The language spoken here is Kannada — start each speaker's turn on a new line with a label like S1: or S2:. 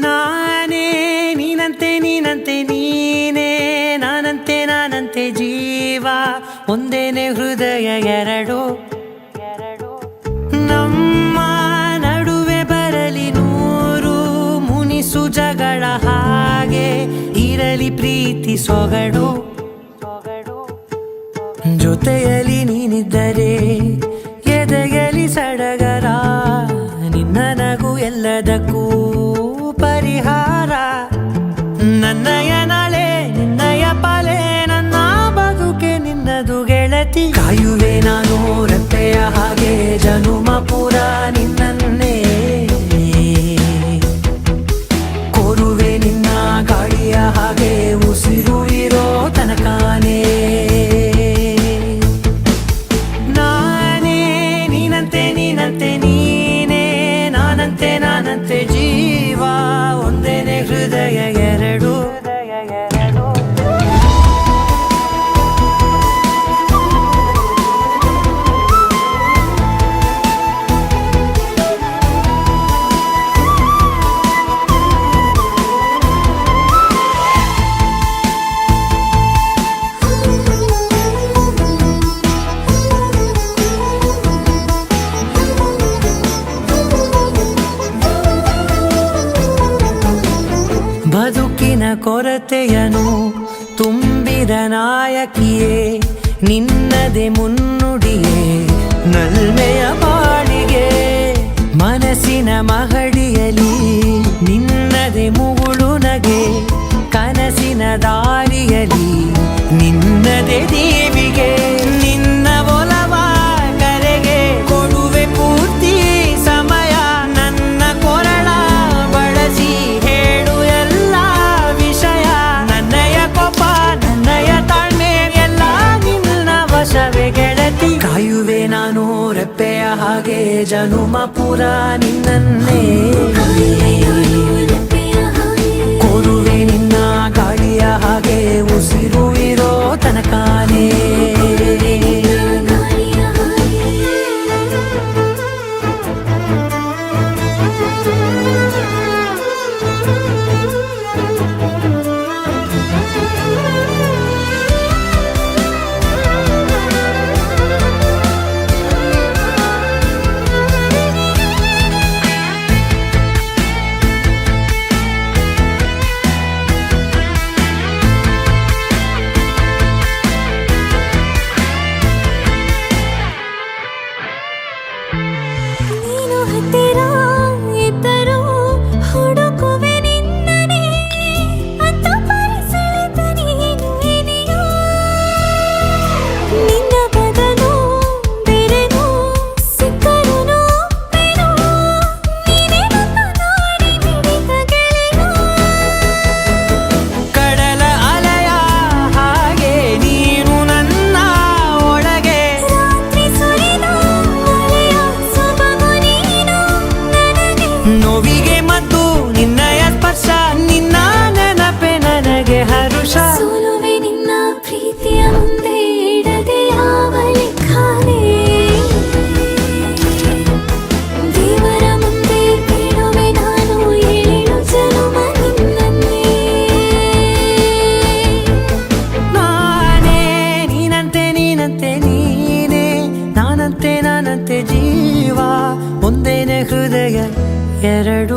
S1: ನಾನೇ ನೀನಂತೆ ನೀನಂತೆ ನೀನೇ ನಾನಂತೆ ನಾನಂತೆ ಜೀವ ಒಂದೇನೆ ಹೃದಯ ಎರಡು ನಮ್ಮ ನಡುವೆ ಬರಲಿ ನೂರು ಮುನಿಸು ಜಗಳ ಹಾಗೆ ಇರಲಿ ಪ್ರೀತಿ ಸೊಗಡು ಜೊತೆಯಲ್ಲಿ ನೀನಿದ್ದರೆ ಎದೆಯಲಿ ಸಡಗರ ನಿನ್ನ ನಗು ಎಲ್ಲದಕ್ಕೂ ಪರಿಹಾರ ನನ್ನಯ ನಾಳೆ ನಿನ್ನಯ ಪಾಲೆ ನನ್ನ ಬದುಕೆ ನಿನ್ನದು ಗೆಳತಿ ಕಾಯುವೆ ನಾನು ರೆಪ್ಪೆಯ ಹಾಗೆ ಜನುಮ ಪುರ ನಿನ್ನನ್ನೇ ಕೋರುವೆ ನಿನ್ನ ಗಾಳಿಯ ಹಾಗೆ ಉಸಿರು ಇರೋ ತನಕಾನೇ ನಾನೇ ನೀನಂತೆ ನೀನಂತೆ ನೀನೇ ನಾನಂತೆ ನಾನಂತೆ ಜೀವ ಒಂದೇನೆ ಹೃದಯ ಎರಡು ಬದುಕಿನ ಕೊರತೆಯನು ತುಂಬಿದ ನಾಯಕಿಯೇ ನಿನ್ನದೆ ಮುನ್ನುಡಿಯೇ ನಲ್ಮೆಯ ಬಾಳಿಗೆ ಮನಸ್ಸಿನ ಮಹಡಿಯಲಿ ನಿನ್ನದೆ ಮುಗುಳು ನಗೆ ಕನಸಿನ ದಾರಿಯಲಿ ನಿನ್ನದೆ ದೇವಿಗೆ ನಿನ್ನ ಒಲವ ಕರೆಗೆ ಕೊಡುವೆ ಪೂರ್ತಿ ಸಮಯ ನನ್ನ ಕೊರಳ ಬಳಸಿ ಹೇಳು ಎಲ್ಲ ವಿಷಯ ನನ್ನಯ ಕೋಪ ನನ್ನಯ ತಾಳ್ಮೆ ಎಲ್ಲ ನಿನ್ನ ವಶವೇ ಗೆಳತಿ ಕಾಯುವೆ ನಾನು ರೆಪ್ಪೆಯ ಹಾಗೆ ಜನುಮ ಪುರ ನಿನ್ನನ್ನೇ ಕೋರುವೆ ನಿನ್ನ ಗಾಳಿಯ ಹಾಗೆ ಉಸಿರು ಇರೋ ತನಕಾನೇ ನೋವಿಗೆ ಮದ್ದು ನಿನ್ನಯ ಸ್ಪರ್ಶ ನಿನ್ನ ನೆನಪೆ ನನಗೆ ಹರುಷ
S2: ಸೋಲುವೆ ನಿನ್ನ ಪ್ರೀತಿಯ ಮುಂದೆ ಇಡದೆ ಯಾವ ಲೆಕ್ಕನೇ ದೇವರ ಮುಂದೆ ಬೇಡುವೆ ನಾನು ಏಳು ಜನುಮ ನಿನ್ನನ್ನೇ
S1: ನಾನೇ ನೀನಂತೆ ನೀನಂತೆ ನೀನೇ ನಾನಂತೆ ನಾನಂತೆ ಜೀವ ಒಂದೇನೆ ಹೃದಯ ಎರಡು